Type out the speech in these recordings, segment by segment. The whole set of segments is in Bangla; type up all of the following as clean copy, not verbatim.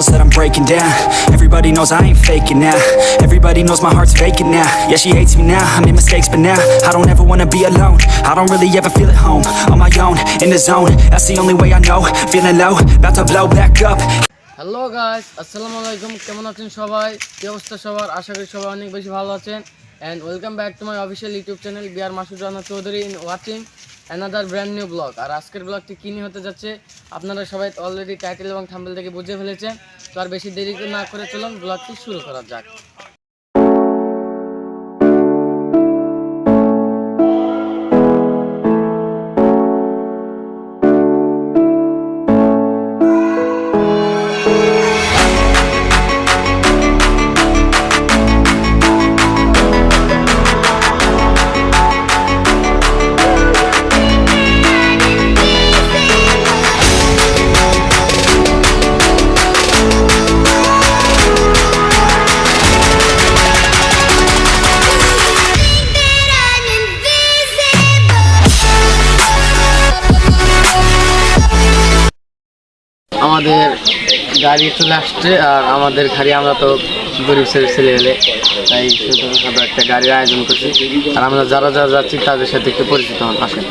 knows that I'm breaking down. Everybody knows I ain't faking now. Everybody knows my heart's vacant now. Yeah, she hates me now, I made mistakes but now I don't ever wanna be alone. I don't really ever feel at home. On my own, in the zone, that's the only way I know. Feeling low, about to blow back up. Hello guys, আসসালামু আলাইকুম। কেমন আছেন সবাই? কি অবস্থা সবার? আশা করি সবাই অনেক বেশি ভালো আছেন। And welcome back to my official YouTube channel BR Masud Rana Chowdhury in watching another brand new blog. আর আজকের ব্লগটি কী নিয়ে হতে যাচ্ছে আপনারা সবাই অলরেডি টাইটেল এবং থাম্বনেল থেকে বুঝে ফেলেছেন। তো আর বেশি দেরি না করে চলুন ব্লগটি শুরু করা যাক। আমাদের গাড়ি চলে আসছে আর আমাদের গাড়ি আমরা তো গরিব ছেলে হলে তাই ছোটো একটা গাড়ির আয়োজন করছি। আর আমরা যারা যারা যাচ্ছি তাদের সাথে একটু পরিচিত হন, আসেন।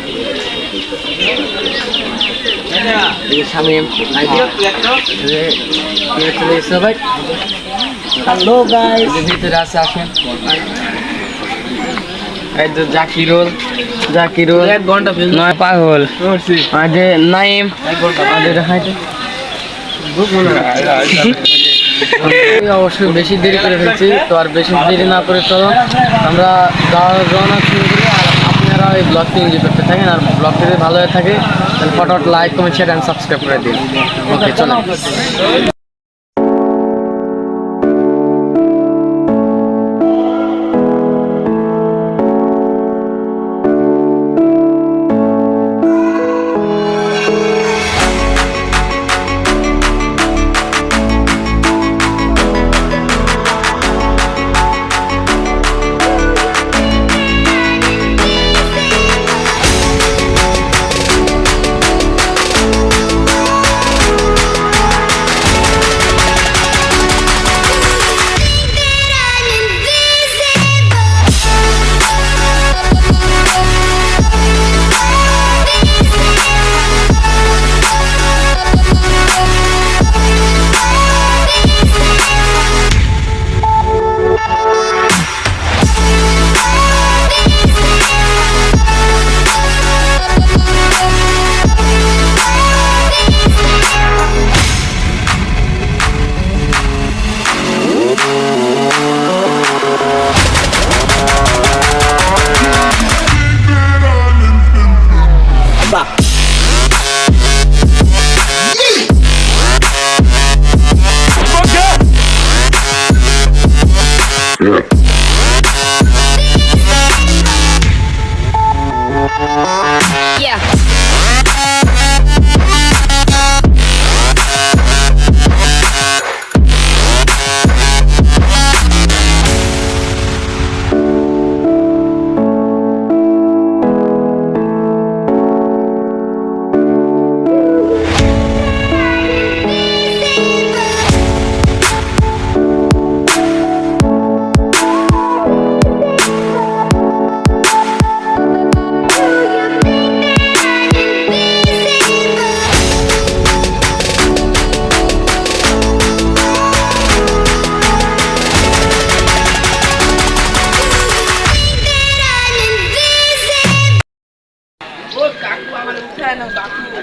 ভিতরে আছে, আসেন। এই তো জাকিরুল এক ঘন্টা নয় পাগল নাইম অবশ্যই বেশি দেরি করে ফেলছি, তো আর বেশি দেরি না করে চলুন আমরা রওনা শুরু করি। আর আপনারা এই ব্লগটি এনজয় করতে থাকেন। আর ব্লগটি যদি ভালো হয়ে থাকে তাহলে ফটোট like comment share and subscribe করে দিন। ওকে, চলুন।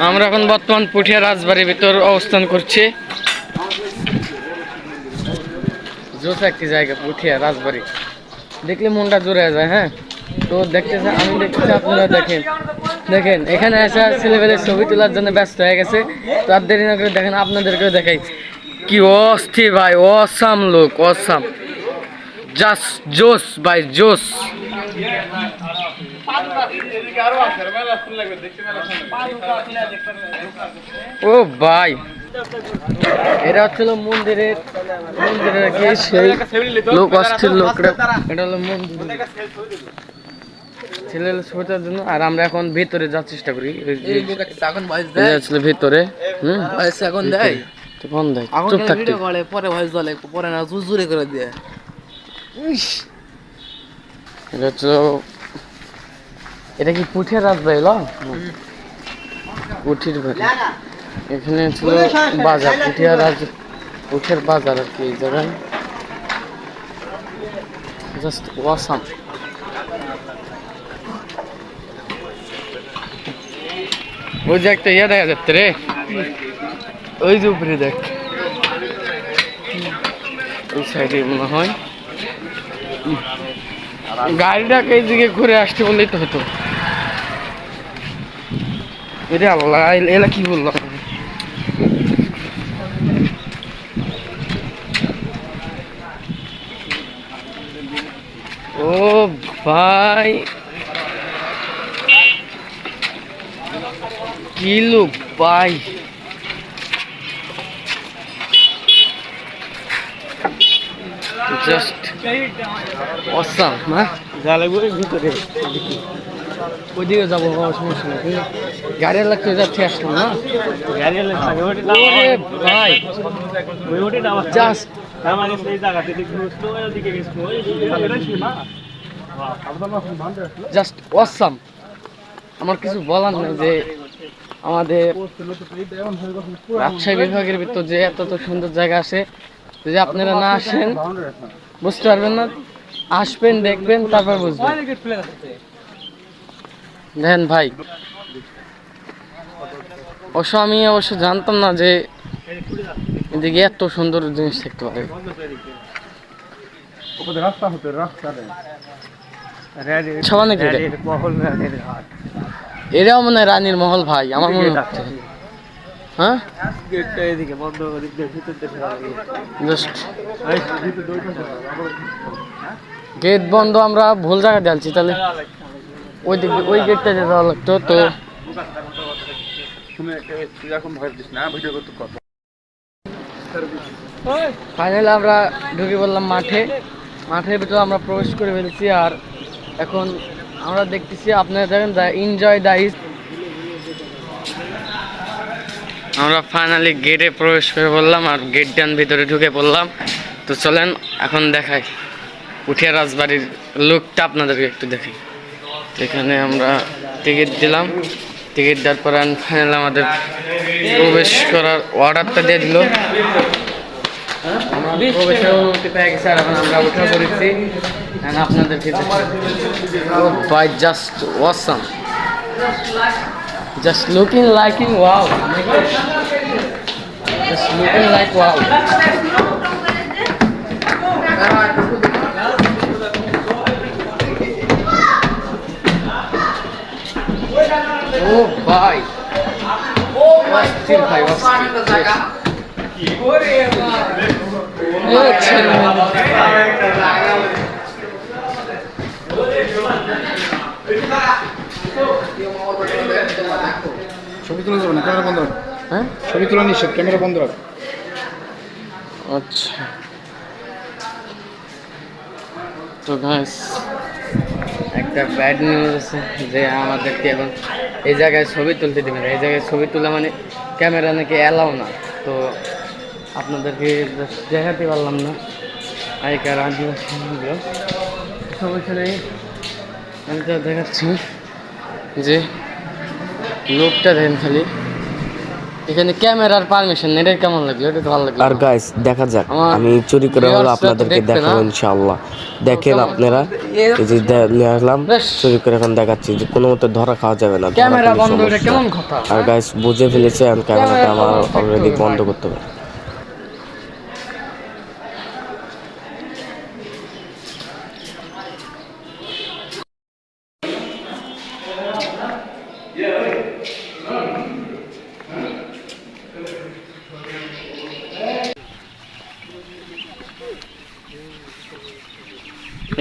আমরা এখন বর্তমান পুঠিয়া রাজবাড়ির ভিতর অবস্থান করছি। জোস একটি জায়গা পুঠিয়া রাজবাড়ি, দেখলে মনটা জোরে যায়। হ্যাঁ, তো দেখতেছে, আমি দেখতেছি, আপনারা দেখেন এখানে এসে ছেলেবেলের ছবি তোলার জন্য ব্যস্ত হয়ে গেছে। তো আর দেরি না করে দেখেন, আপনাদেরকেও দেখাই কি অস্থির ভাই, অসাম লোক, অসাম, জাস্ট জোস ভাই, জোস। ও ভাই, এটা হচ্ছিল মন্দিরের সেই লোক, অস্থির লোক। এটা হলো মন্দির, ছেলে ছোটার জন্য। আর আমরা এখন ভেতরে যাওয়ার চেষ্টা করি, ভিতরে। তো বন্ধ হয়, এখন চুপ থাক ভিডিও কলে পরে ভয়েস বলে পরে না জুরে করে দিয়ে এটা তো, এটা কি পুঠিয়া রাজবাড়ি ল? পুঠির বাড়ি। এখানে ছিল বাজার, পুঠিয়ার বাজার আর কি এই জায়গায়। Just awesome. ওই যে একটা ইয়ে দেখা যাচ্ছে রে, ওই যে উপরে দেখ, ওই সাইডে মনে হয়। গাড়িটাকে এইদিকে ঘুরে আসতে বললেই তো হতো। এটা আল্লাহ, এলা কি বললাম। ও ভাই, কি লোক ভাই, জাস্ট অসাম। হ্যাঁ, ভিতরে ওইদিকে যাবো, সমস্যা নেই। গাড়ি লাগতে যাচ্ছে, আসলাম না ভাই, জাস্ট জাস্ট অসাম। আমার কিছু বলার নেই যে আমাদের রাজশাহী বিভাগের ভিতর যে এত সুন্দর জায়গা আছে, যদি আপনারা না আসেন বুঝতে পারবেন না। আসবেন, দেখবেন, তারপর বুঝবেন। দেখেন ভাই, আমি অবশ্য জানতাম না যে এদিকে এত সুন্দর জিনিস থাকতে পারে। এরাও মনে হয় রানীর মহল ভাই, আমার মনে হচ্ছে। হ্যাঁ, গেট বন্ধ, আমরা ভুল জায়গায় ঢালছি। তাহলে ওই দিক, ওই গেটটা যাওয়া লাগতো। তো ফাইনালি আমরা ঢুকে পড়লাম মাঠে। মাঠের ভিতরে আমরা প্রবেশ করে ফেলেছি। আর এখন আমরা দেখতেছি, আপনারা দেখেন, এনজয় দ্য ইস্ট। আমরা ফাইনালি গেটে প্রবেশ করে পড়লাম আর গেট ডান ভিতরে ঢুকে পড়লাম। তো চলেন এখন দেখাই পুঠিয়া রাজবাড়ির লুকটা আপনাদেরকে একটু দেখাই। এখানে আমরা টিকিট দিলাম, টিকিট দেওয়ার পর ফাইনাল আমাদের প্রবেশ করার অর্ডারটা দিয়ে দিল। আমরা প্রবেশের অনুমতি পেয়ে গেছি আর এখন আমরা উঠে পড়েছি। আপনাদেরকে bye, just awesome, just looking like in wow, just looking like wow. ও ভাই, অস্থির ভাই, অস্থির। ছবি তোলা যাবে না, ক্যামেরা বন্ধ রাখ। হ্যাঁ, ছবি তোলা নিষেধ, ক্যামেরা বন্ধ রাখ। আচ্ছা, তো গাইস একটা ব্যাড নিউজ আছে যে আমাদেরকে এখন এই জায়গায় ছবি তুলতে দেবে না। এই জায়গায় ছবি তোলা মানে ক্যামেরা নাকি অ্যালাউ না। তো আপনাদেরকে দেখাতে পারলাম না। আগেকার আদিবাসী সমস্যা নেই, আমি তো দেখাচ্ছি যে লোকটা দেখেন খালি। এখানে ক্যামেরার পারমিশন নেই। এটা কেমন লাগলো? এটা তো ভালো লাগলো। আর গাইস দেখা যাক, আমি চুরি করে হলো আপনাদেরকে দেখাবো ইনশাআল্লাহ। দেখেন আপনারা, এই যে দেখলাম চুরি করে এখন দেখাচ্ছি যে কোনো মতে ধরা খাওয়া যাবে না। ক্যামেরা বন্ধ, এটা কেমন কথা? আর গাইস বুঝে ফেলেছে, আমি ক্যামেরাটা আমার অলরেডি বন্ধ করতে হবে।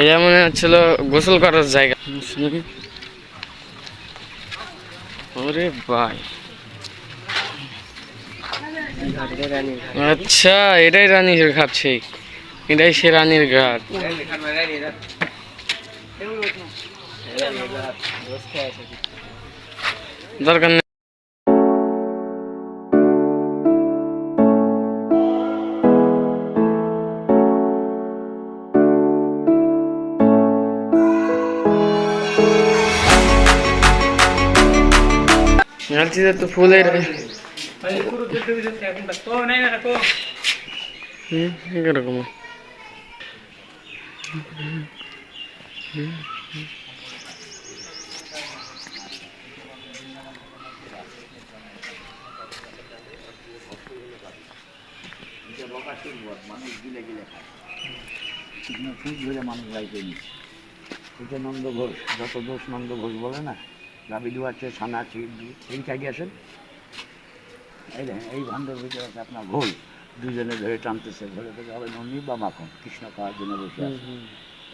এটা মনে হচ্ছিল গোসল করার জায়গা। ওরে ভাই, আচ্ছা এটাই রানীর ঘাট, সেই এটাই সে রানীর ঘাট। দরকার নেই। বলছি যে তো ফুলের এরকম মানুষ গাইতে নিচ্ছে এটা নন্দ ঘোষ, যত দোষ নন্দ ঘোষ বলে না, গাবিদু আছে, ছানা আছে, এই খাই আছেন, এই দেখেন এই ভান্ডের ভিতরে আছে আপনার ঘোল, দুজনে ধরে টানতেছে, ধরে ধরে হবে নন্দী বা মাখন, কৃষ্ণ খাওয়ার জন্য বসে আছে।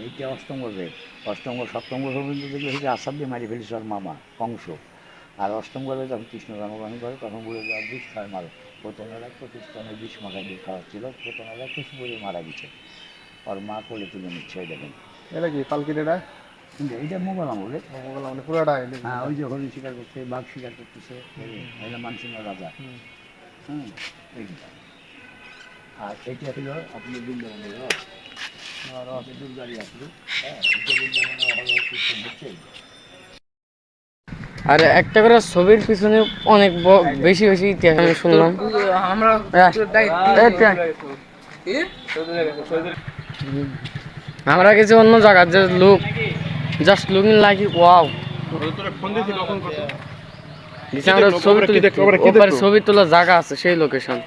এইটা অষ্টম বেদ, অষ্টম সপ্তম রবীন্দ্র দেখলে হচ্ছে আসাদ দিয়ে মারি ফেলিস ওর মামা কংস, আর অষ্টম বেদে যখন কৃষ্ণ জন্মগ্রহণ করে তখন বলে দেওয়া বিষ খায় মারো, প্রথমেরা প্রতিষ্ঠানে বিষ মাখায় দিয়ে খাওয়াচ্ছিল, প্রথমেরা কিছু বলে মারা গেছে, ওর মা কোলে তুলে নিচ্ছে। এই দেখেন এটা কি পালকিটা? কিন্তু এইটা মোগল আমলে, মোগল আমলে পুরাটা। হ্যাঁ ওই যে হরিণ শিকার করছে, বাঘ শিকার করতেছে, এটা মানসিংহ রাজা। হুম, এইটা আর এইটা হলো আপনি বৃন্দাবনের দুর্গারি আসলো, হ্যাঁ বৃন্দাবনের কীর্তন হচ্ছে। আর একটা করে ছবির পিছনে অনেক বেশি বেশি ইতিহাস আমি শুনলাম। আমরা গেছি অন্য জায়গার যে look, just looking like wow. আমরা ছবি তোলা জায়গা আছে, সেই লোকেশন।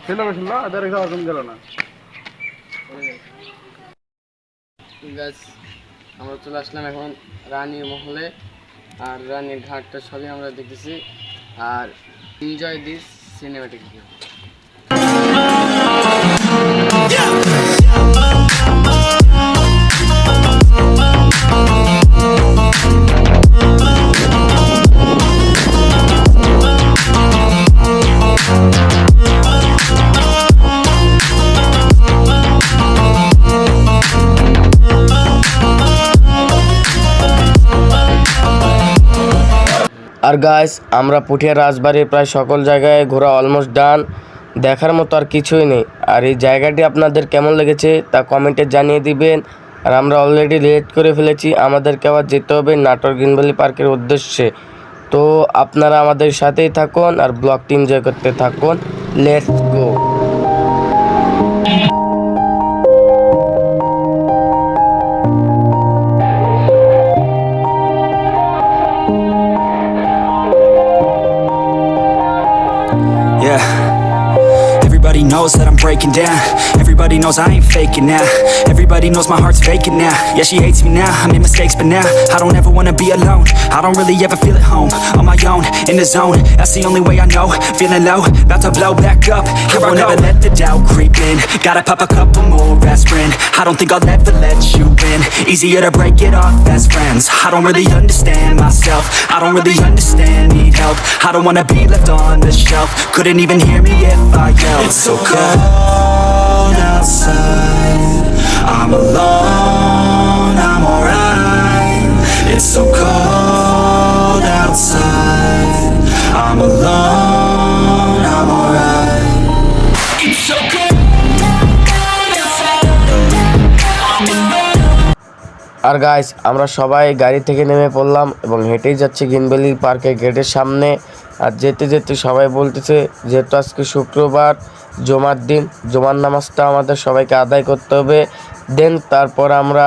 আমরা চলে আসলাম এখন রানীর মহলে, আর রানীর ঘাটটা সবই আমরা দেখতেছি, আর এনজয় দিস সিনেমাটিক ভিউ। আর গাইস, আমরা পুঠিয়া রাজবাড়ির প্রায় সকল জায়গায় ঘোরা অলমোস্ট ডান, দেখার মতো আর কিছুই নেই। আর এই জায়গাটি আপনাদের কেমন লেগেছে তা কমেন্টে জানিয়ে দিবেন। আর আমরা অলরেডি লেট করে ফেলেছি, আমাদেরকে আবার যেতে হবে নাটোর গ্রিন ভ্যালি পার্কের উদ্দেশ্যে। তো আপনারা আমাদের সাথেই থাকুন আর ব্লগটি এনজয় করতে থাকুন। Let's go. Everybody knows that I'm breaking down. Everybody knows I ain't faking now. Everybody knows my heart's vacant now. Yeah, she hates me now, I made mistakes, but now I don't ever wanna be alone. I don't really ever feel at home. On my own, in the zone, that's the only way I know. Feeling low, about to blow back up. Here I won't ever let the doubt creep in. Gotta pop a couple more aspirin. I don't think I'll ever let you in. Easier to break it off best friends. I don't really understand myself. I don't really understand, need help. I don't wanna be left on the shelf. Couldn't even hear me if I yelled. It's so cold outside, I'm alone, I'm alright. It's so cold outside, I'm alone, I'm alright. It's so cold outside, I'm alone. আর গাইস, আমরা সবাই গাড়ি থেকে নেমে পড়লাম এবং হেঁটেই যাচ্ছি গ্রিন ভ্যালি পার্কের গেটের সামনে। আর যেতে যেতে সবাই বলতেছে যেহেতু আজকে শুক্রবার, জুমার দিন, জুমার নামাজটা আমাদের সবাইকে আদায় করতে হবে, দেন তারপর আমরা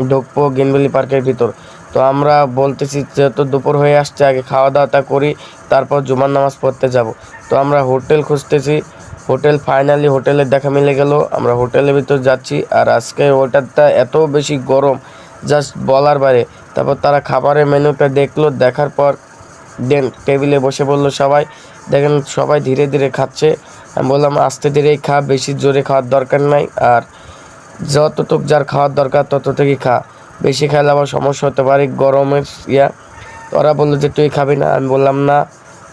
ঢুকবো গ্রিন ভ্যালি পার্কের ভিতর। তো আমরা বলতেছি যেহেতু দুপুর হয়ে আসছে, আগে খাওয়া দাওয়াটা করি, তারপর জুমার নামাজ পড়তে যাব। তো আমরা হোটেল খুঁজতেছি, হোটেল ফাইনালি হোটেলের দেখা মিলে গেল, আমরা হোটেলের ভিতর যাচ্ছি। আর আজকে ওয়েটারটা এত বেশি গরম, জাস্ট বলার বাইরে। তারপর তারা খাবারের মেনুটা দেখলো, দেখার পর দেন টেবিলে বসে বললো সবাই, দেখেন সবাই ধীরে ধীরে খাচ্ছে। আমি বললাম আস্তে ধীরেই খা, বেশি জোরে খাওয়ার দরকার নাই, আর যতটুক যার খাওয়ার দরকার ততটুকুই খা, বেশি খাইলে আবার সমস্যা হতে পারে গরমের ইয়া। ওরা বললো যে তুই খাবি না, আমি বললাম না,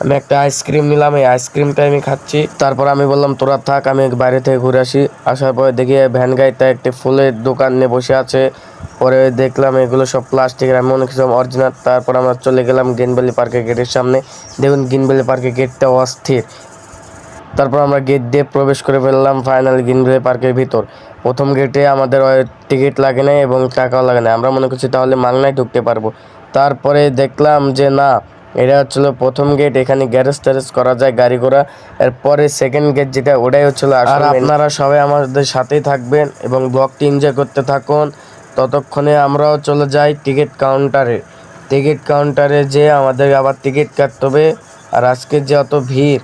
আমি একটা আইসক্রিম নিলাম, এই আইসক্রিমটা আমি খাচ্ছি। তারপর আমি বললাম তোরা থাক, আমি বাইরে থেকে ঘুরে আসি। আসার পরে দেখি ভ্যান গাড়িতে একটি ফুলের দোকান নিয়ে বসে আছে। পরে দেখলাম এগুলো সব প্লাস্টিকের, আমি মনে করছিলাম অরিজিনাল। তারপর আমরা চলে গেলাম গ্রিন ভ্যালি পার্কের গেটের সামনে। দেখুন গ্রিন ভ্যালি পার্কের গেটটা অস্থির। তারপর আমরা গেট দিয়ে প্রবেশ করে ফেললাম ফাইনালি গ্রিন ভ্যালি পার্কের ভিতর। প্রথম গেটে আমাদের টিকিট লাগে না এবং টাকাও লাগে না, আমরা মনে করছি তাহলে মাংনায় ঢুকতে পারবো। তারপরে দেখলাম যে না, এটা হচ্ছিল প্রথম গেট, এখানে গ্যারেজ ট্যারেজ করা যায় গাড়ি ঘোড়া। এরপরে সেকেন্ড গেট যেটা, ওটাই হচ্ছিল আর আপনারা সবাই আমাদের সাথেই থাকবেন এবং ব্লগটি এনজয় করতে থাকুন। ততক্ষণে আমরাও চলে যাই টিকিট কাউন্টারে যে আমাদের আবার টিকিট কাটতে হবে। আর আজকের যে অত ভিড়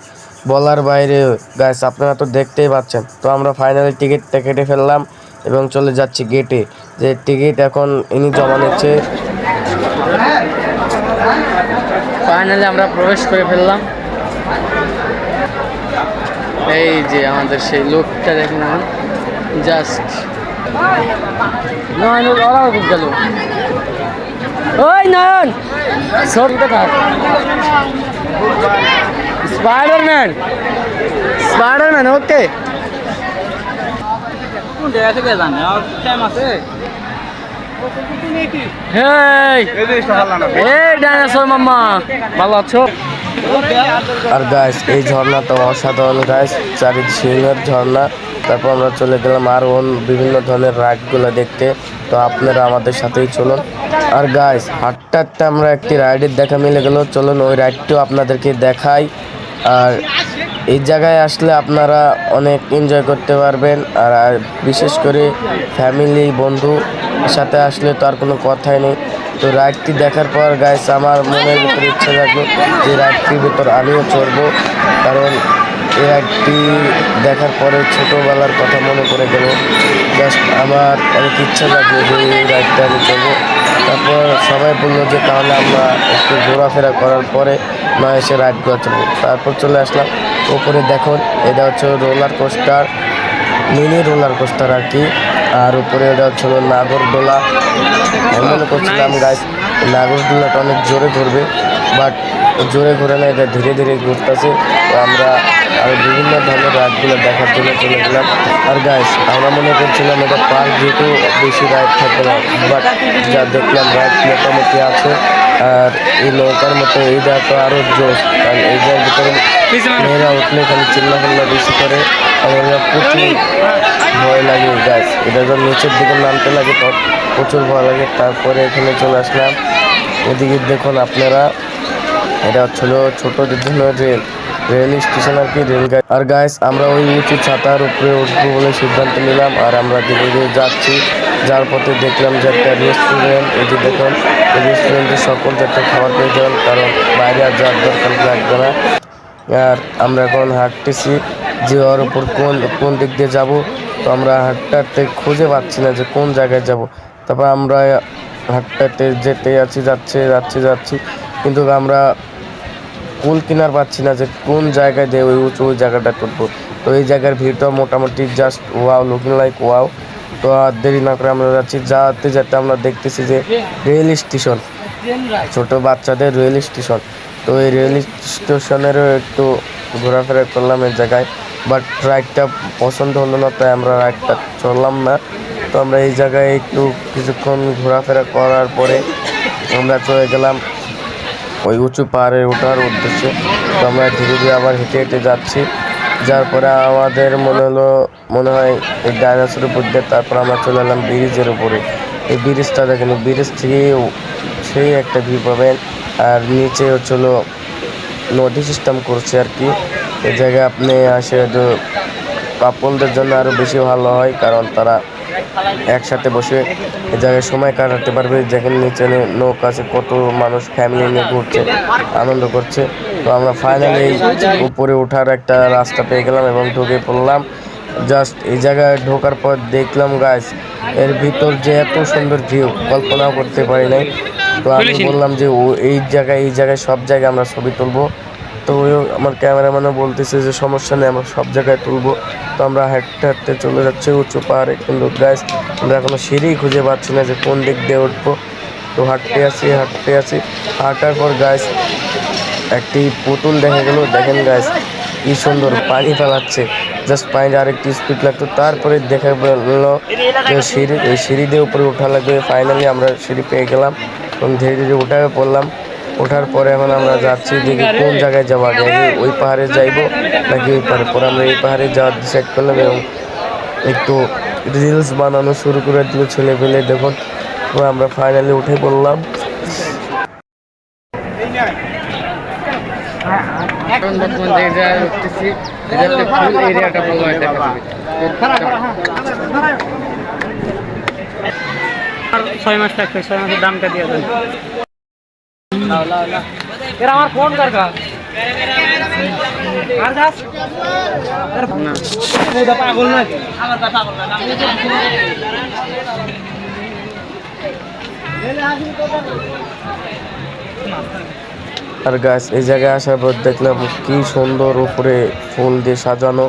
বলার বাইরে গাইস, আপনারা তো দেখতেই পাচ্ছেন। তো আমরা ফাইনালি টিকিটটা কেটে ফেললাম এবং চলে যাচ্ছি গেটে, যে টিকিট এখন ইনি জমা নিচ্ছে। ফাইনালি আমরা প্রবেশ করে ফেললাম। এই যে আমাদের সেই লোকটা দেখুন, জাস্ট নয়ন ওরাও গেল। ওই নয়ন সরতে থাক। স্পাইডারম্যান ওকে। ডাইনোসর মাম্মা ভালো আছো? আর গাইস এই ঝর্ণাটা অসাধারণ গাইস, চারিদিকে সিংহের ঝর্ণা। তারপর আমরা চলে গেলাম আর বিভিন্ন ধরনের রাইডগুলো দেখতে। তো আপনারা আমাদের সাথেই চলুন। আর গাইস হাঁটতে হাঁটতে আমরা একটি রাইডের দেখা মিলে গেল, চলুন ওই রাইডটিও আপনাদেরকে দেখাই। আর এই জায়গায় আসলে আপনারা অনেক এনজয় করতে পারবেন। আর বিশেষ করে ফ্যামিলি বন্ধু সাথে আসলে তো আর কোনো কথাই নেই। তো রাইডটি দেখার পর গাইস আমার মনের ভিতরে ইচ্ছা থাকলো যে রাইডটির ভিতর আমিও চড়বো, কারণ এই রাইডটি দেখার পরে ছোটোবেলার কথা মনে পড়ে গেল। জাস্ট আমার অনেক ইচ্ছা থাকলো যে এই রাইডটা আমি চড়বো। তারপর সবাই বললো যে তাহলে আমরা একটু ঘোরাফেরা করার পরে নয় এসে রাইডগুলো চলবো। তারপর চলে আসলাম উপরে। দেখুন এটা হচ্ছে roller coaster, mini roller coaster আর কি। আর উপরে এটা হচ্ছিল নাগরদোলা। আমি মনে করছিলাম গাইস নাগরদোলাটা অনেক জোরে ঘুরবে, বাট জোরে ঘুরে না, এটা ধীরে ধীরে ঘুরতেছে। তো আমরা আরও বিভিন্ন ধরনের রাইডগুলো দেখার জন্য চলে গেলাম। আর গাইস আমরা মনে করছিলাম এটা পার্ক, যেহেতু বেশি রাইড থাকে না, বাট যা দেখলাম রাইড মোটামুটি আছে। আর এই নৌকার মতো এইটা তো আরও জোশ, কারণ এই জায়গার ভিতরে মেয়েরা উঠলে খালি চিল্লাফাল্লা বেশি করে। আমার প্রচুর ভয় লাগে গাছ, এটা যখন নিচের দিকে নামতে লাগে তখন প্রচুর ভয় লাগে। তারপরে এখানে চলে আসলাম। এদিকে দেখুন আপনারা, এটা হচ্ছিল ছোটদের জন্য রেল স্টেশন আর কি, রেলগাড়ি। আর গাইস আমরা ওই উঁচু ছাতার উপরে উঠবো বলে সিদ্ধান্ত নিলাম। আর আমরা ধীরে ধীরে যাচ্ছি, যার পথে দেখলাম যে একটা রেস্টুরেন্ট। এই যে দেখুন এই রেস্টুরেন্টে সকল জাতীয় খাবার পেয়ে যাবেন, কারণ বাইরে আর যাওয়ার দরকার লাগবে না। আর আমরা এখন হাঁটতেছি যে ওর উপর কোন দিক দিয়ে যাব। তো আমরা হাঁটতে হাঁটতে খুঁজে পাচ্ছি না যে কোন জায়গায় যাব। তারপর আমরা হাঁটতে হাঁটতে যেতে যাচ্ছি, কিন্তু আমরা কুল কিনার পাচ্ছি না যে কোন জায়গায় দিয়ে ওই জায়গাটা তুলবো। তো এই জায়গার ভিউটা মোটামুটি just wow, looking like wow. তো আর দেরি না করে আমরা যাচ্ছি। যাতে আমরা দেখতেছি যে রেল স্টেশন, ছোট বাচ্চাদের রেল স্টেশন। তো এই রেল স্টেশনেরও একটু ঘোরাফেরা করলাম এই জায়গায়, বাট রাইডটা পছন্দ হলো না, তাই আমরা রাইডটা চললাম না। তো আমরা এই জায়গায় একটু কিছুক্ষণ ঘোরাফেরা করার পরে আমরা চলে গেলাম ওই উঁচু পাহাড়ে ওঠার উদ্দেশ্যে। তো আমরা ধীরে ধীরে আবার হেঁটে হেঁটে যাচ্ছি, যার পরে আমাদের মনে হয় এই ডাইনোসরের উপর দিয়ে তারপর আমরা চলে এলাম ব্রিজের উপরে। এই ব্রিজটা দেখেন, ব্রিজ থেকে সেই একটা ভিউ পাবেন। আর নিচে হচ্ছিল নদী সিস্টেম করছে আর কি। এই জায়গায় আপনি আসে তো কাপলদের জন্য আরও বেশি ভালো হয়, কারণ তারা একসাথে বসে এই জায়গায় সময় কাটাতে পারবে। যেখানে নিচে নৌকা আছে, কত মানুষ ফ্যামিলি নিয়ে ঘুরছে, আনন্দ করছে। তো আমরা ফাইনালি উপরে ওঠার একটা রাস্তা পেয়ে গেলাম এবং ঢুকে পড়লাম। জাস্ট এই জায়গায় ঢোকার পর দেখলাম গাইস এর ভিতর যে এত সুন্দর ভিউ কল্পনাও করতে পারি নাই। তো আমি বললাম যে এই জায়গায় সব জায়গায় আমরা ছবি তুলবো। তো আমার ক্যামেরাম্যানও বলতেছে যে সমস্যা নেই, আমরা সব জায়গায় তুলবো। তো আমরা হাঁটতে হাঁটতে চলে যাচ্ছি উঁচু পাহাড়ে, কিন্তু গাইস আমরা এখনো সিঁড়ি খুঁজে পাচ্ছি না যে কোন দিক দিয়ে উঠবো। তো হাঁটতে আছি। হাঁটার পর গাইস একটি পুতুল দেখা গেল। দেখেন গাইস কি সুন্দর পানি ফেলাচ্ছে, জাস্ট পানিটা আরেকটু স্পিড লাগতো। তারপরে দেখা গেলো যে এই সিঁড়ি দিয়ে উপরে ওঠা লাগবে। ফাইনালি আমরা সিঁড়ি পেয়ে গেলাম এবং ধীরে ধীরে উঠে পড়লাম। ওঠার পরে এখন আমরা যাচ্ছি দেখি কোন জায়গায় যাবো, আগে ওই পাহাড়ে যাইবো নাকি ওই পাহাড়ে। পরে আমরা এই পাহাড়ে যাওয়ার ডিসাইড করলাম এবং একটু রিলস বানানো শুরু করে দিল ছেলে পেলে। দেখুন আমরা ফাইনালি উঠে পড়লাম। এখন বর্তমান যে জায়গায় উঠতেছি এটাতে ফুল এরিয়াটা ভালো হয় দেখা যাবে। 6 মাস থাকতে 6 মাসের দামটা দিয়ে দেন। এরা আমার ফোন দরকার আর দাস না ওটা পাগল নাকি আমার কথা পাগল না আর গাছ এই জায়গায় আসার পর দেখলাম কি সুন্দর উপরে ফুল দিয়ে সাজানো।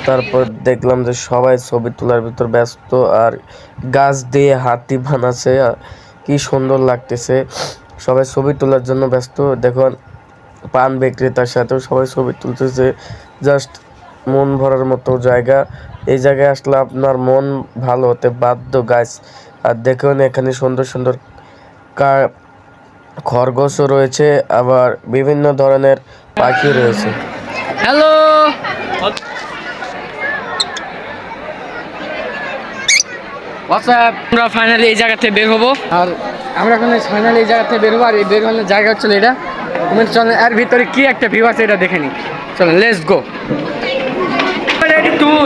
তারপর দেখলাম যে সবাই ছবি তোলার ভিতর ব্যস্ত, আর গাছ দিয়ে হাতি বানাচ্ছে, কি সুন্দর লাগতেছে। সবাই ছবি তোলার জন্য ব্যস্ত। দেখুন পান বিক্রেতার সাথেও সবাই ছবি তুলতেছে। জাস্ট মন ভরার মতো জায়গা। এই জায়গায় আসলে আপনার মন ভালো হতে বাধ্য গাছ। আর দেখুন এখানে সুন্দর সুন্দর খরগোশও রয়েছে, আবার বিভিন্ন ধরনের পাখি রয়েছে। Hello, WhatsApp. আমরা ফাইনালি এই জায়গা থেকে বের হবো, আর আমরা এখন ফাইনালি এই জায়গা থেকে বের হবো। আর এই বের হওয়ার জায়গা হচ্ছে এটা। চলেন এর ভিতরে কি একটা ভিউ আছে এটা দেখে নিই। চলেন লেটস গো।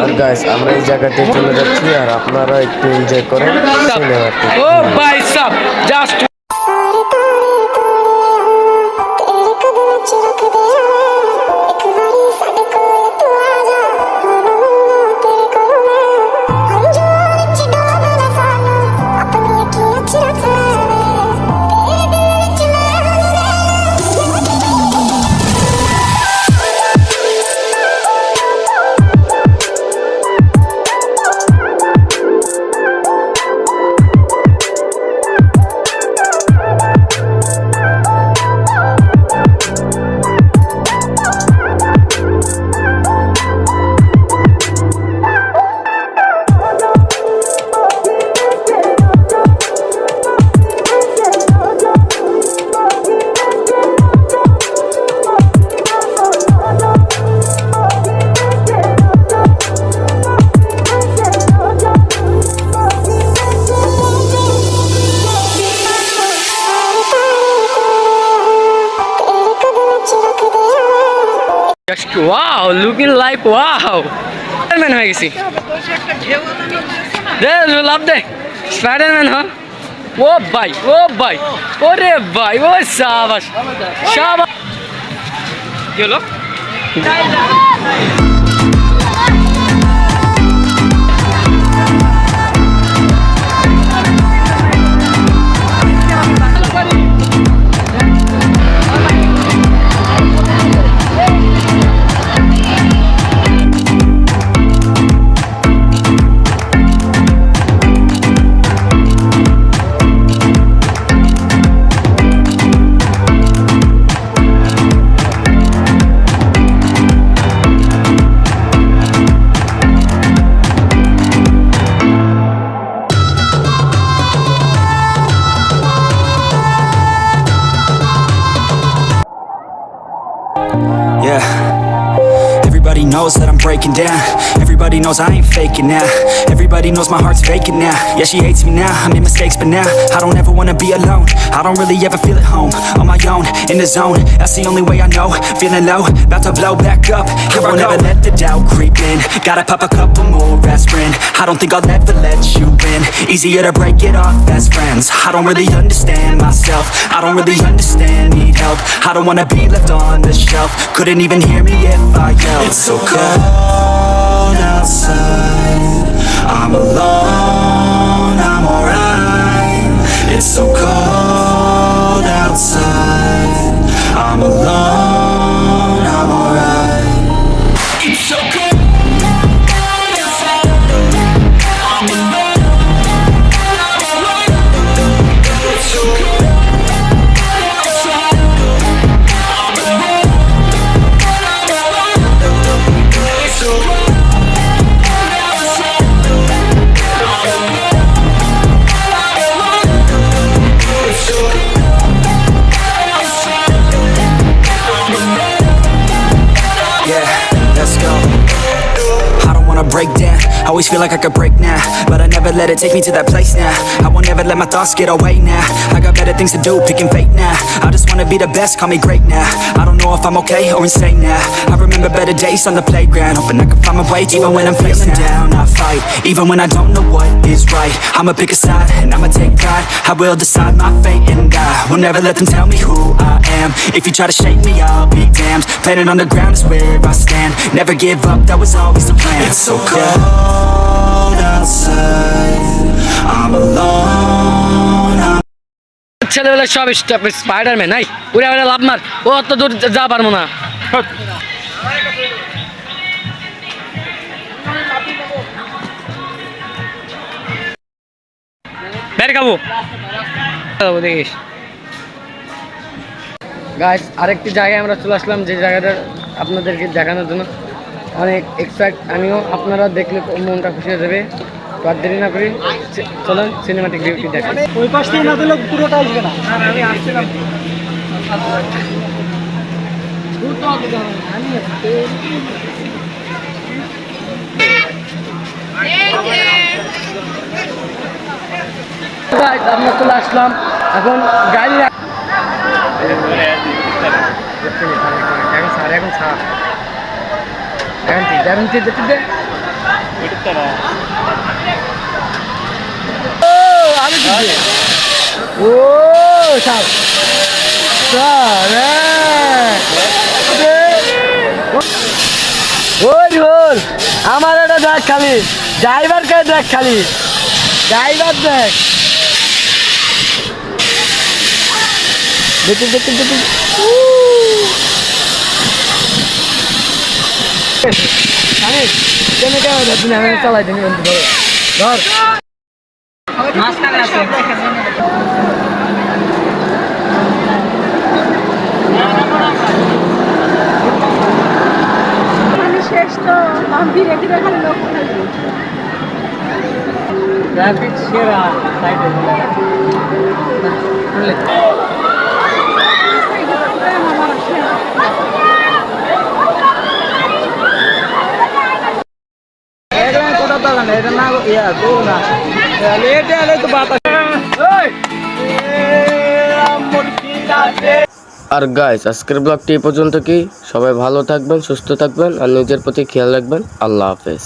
আর গাইস আমরা এই জায়গাতে চলে যাচ্ছি, আর আপনারা একটু এনজয় করেন সিনেমাটি। ও ভাই sub just wow, looking like wow. Spider-Man হয়ে গেছি। দে লাভ দে Spider-Man হ্যাঁ। ও ভাই ওরে ভাই ও শাবাশ শাবাশ। কি হলো? Yeah. Everybody knows that I'm breaking down. Everybody knows I ain't faking now. Everybody knows my heart's vacant now. Yeah, she hates me now, I made mistakes but now I don't ever wanna be alone. I don't really ever feel at home. On my own, in the zone, that's the only way I know. Feeling low, about to blow back up. Here I won't ever let the doubt creep in. Gotta pop a couple more aspirin. I don't think I'll ever let you in. Easier to break it off best friends. I don't really understand myself. I don't really understand, need help. I don't wanna be left on the shelf. Couldn't even hear me if I yelled. It's so cold outside, I'm alone, I'm alright. It's so cold outside, I'm alone, I'm alright. It's so cold outside, I'm alone, I'm alright. It's so cold outside, I'm alone. wanna break down. Always feel like I could break now, but I never let it take me to that place now. I won't ever let my thoughts get away now. I got better things to do, picking fate now. I just wanna be the best, call me great now. I don't know if I'm okay or insane now. I remember better days on the playground, hoping I can find my way even when I'm feeling down. I fight, even when I don't know what is right. I'ma pick a side, and I'ma take pride. I will decide my fate, and I will never let them tell me who I am. If you try to shake me, I'll be damned. Planet on the ground is where I stand. Never give up, that was always the plan. It's so cold outside, I'm alone. ছেলেবেলা সব স্পাইডারম্যান নাই উড়ে উড়ে লাভ মার ও অত দূর যা পারবো না বের খাবো দেখিস গাইস আরেকটি জায়গায় আমরা চলে আসলাম যে জায়গাটা আপনাদেরকে দেখানোর জন্য অনেক এক্সাইট আমিও আপনারা দেখলে মনটা খুশি হয়ে যাবে তো আর দেরি না করি চলুন সিনেমাটিক ভিউটি দেখেন ওই পাশ থেকে না দিলে পুরোটা আসবে না আমি আসছিলাম আমরা চলে আসলাম এখন গাড়ি এখন ছাড় এখন ঠিক যেতে আমি ও সার ওই হল আমার এটা দেখ খালি ড্রাইভারকে দেখ খালি ড্রাইভার দেখ দেখি দেখি দেখি আমি কেন কেন যাচ্ছি না আমি চালাই দিন ধর মাঝখানে আছে শেষ তো ধীরে ধীরে খালি লোক ট্রাফিক সেরা সাইডে এটা না ইয়া দূর না লেটে আলে তো বাতাস আর গাইস আজকের ব্লগটি এই পর্যন্ত কি সবাই ভালো থাকবেন সুস্থ থাকবেন আর নিজের প্রতি খেয়াল রাখবেন আল্লাহ হাফেজ